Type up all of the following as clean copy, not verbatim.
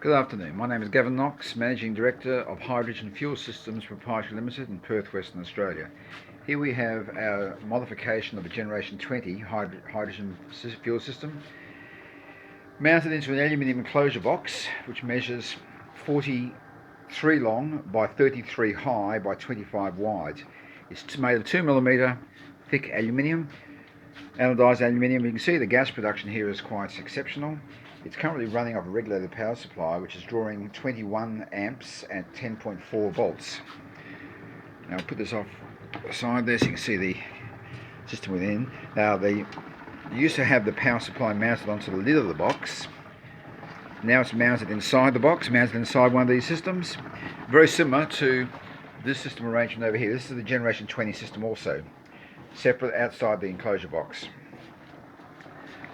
Good afternoon, my name is Gavin Knox, Managing Director of Hydrogen Fuel Systems Proprietary Limited in Perth, Western Australia. Here we have our modification of a Generation 20 hydrogen fuel system mounted into an aluminium enclosure box which measures 43 long by 33 high by 25 wide. It's made of 2mm thick aluminium, anodised aluminium. You can see the gas production here is quite exceptional. It's currently running off a regulated power supply which is drawing 21 amps at 10.4 volts. Now I'll put this off the side there so you can see the system within. Now they used to have the power supply mounted onto the lid of the box. Now it's mounted inside the box, mounted inside one of these systems. Very similar to this system arrangement over here. This is the Generation 20 system also, separate outside the enclosure box.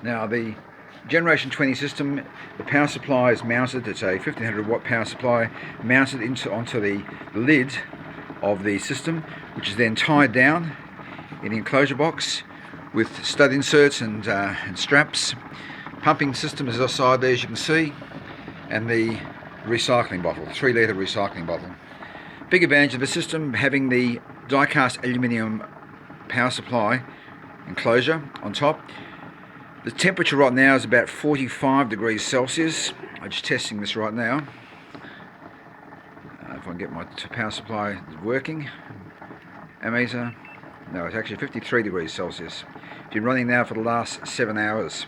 Now the Generation 20 system, the power supply is mounted. It's a 1500 watt power supply mounted onto the lid of the system, which is then tied down in the enclosure box with stud inserts and straps. Pumping system is outside there, as you can see, and the recycling bottle, 3 litre recycling bottle. Big advantage of the system, having the die-cast aluminium power supply enclosure on top. The temperature right now is about 45 degrees Celsius. I'm just testing this right now. If I can get my power supply working. Ammeter. No, it's actually 53 degrees Celsius. It's been running now for the last 7 hours.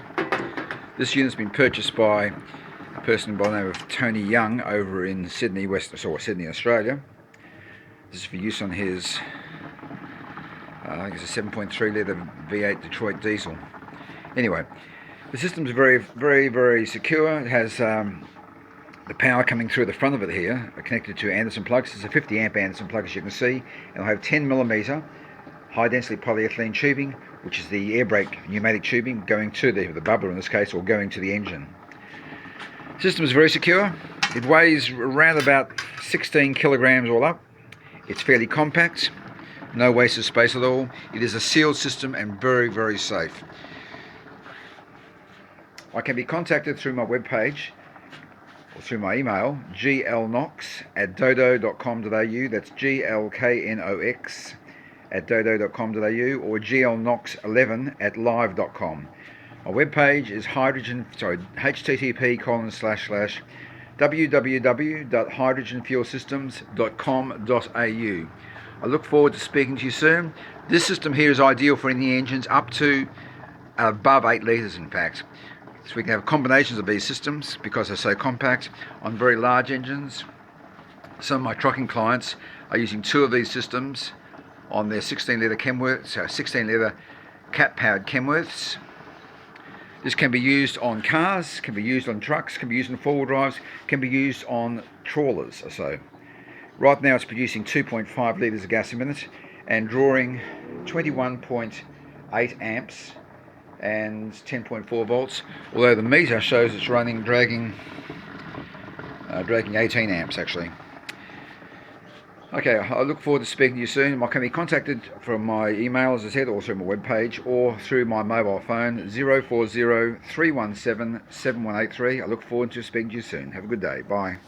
This unit's been purchased by a person by the name of Tony Young over in Sydney, Sydney, Australia. This is for use on his, I think it's a 7.3 litre V8 Detroit diesel. Anyway, the system's very secure. It has the power coming through the front of it here, connected to Anderson plugs. It's a 50 amp Anderson plug, as you can see, and it'll have 10mm high density polyethylene tubing, which is the air brake pneumatic tubing going to the bubbler in this case, or going to the engine. The system is very secure. It weighs around about 16 kilograms all up. It's fairly compact, no waste of space at all. It is a sealed system and very safe. I can be contacted through my webpage or through my email, glknox@dodo.com.au. That's glknox @dodo.com.au, or glknox11@live.com. My webpage is http://www.hydrogenfuelsystems.com.au. I look forward to speaking to you soon. This system here is ideal for any engines up to above 8 litres in fact. So we can have combinations of these systems because they're so compact on very large engines. Some of my trucking clients are using 2 of these systems on their 16 litre Kenworths, 16 litre cat powered Kenworths. This can be used on cars, can be used on trucks, can be used on 4-wheel drives, can be used on trawlers or so. Right now it's producing 2.5 litres of gas a minute and drawing 21.8 amps and 10.4 volts, although the meter shows it's dragging 18 amps actually. Okay, I look forward to speaking to you soon. I can be contacted from my email, as I said, or through my webpage, or through my mobile phone, 040 317 7183. I look forward to speaking to you soon. Have a good day. Bye.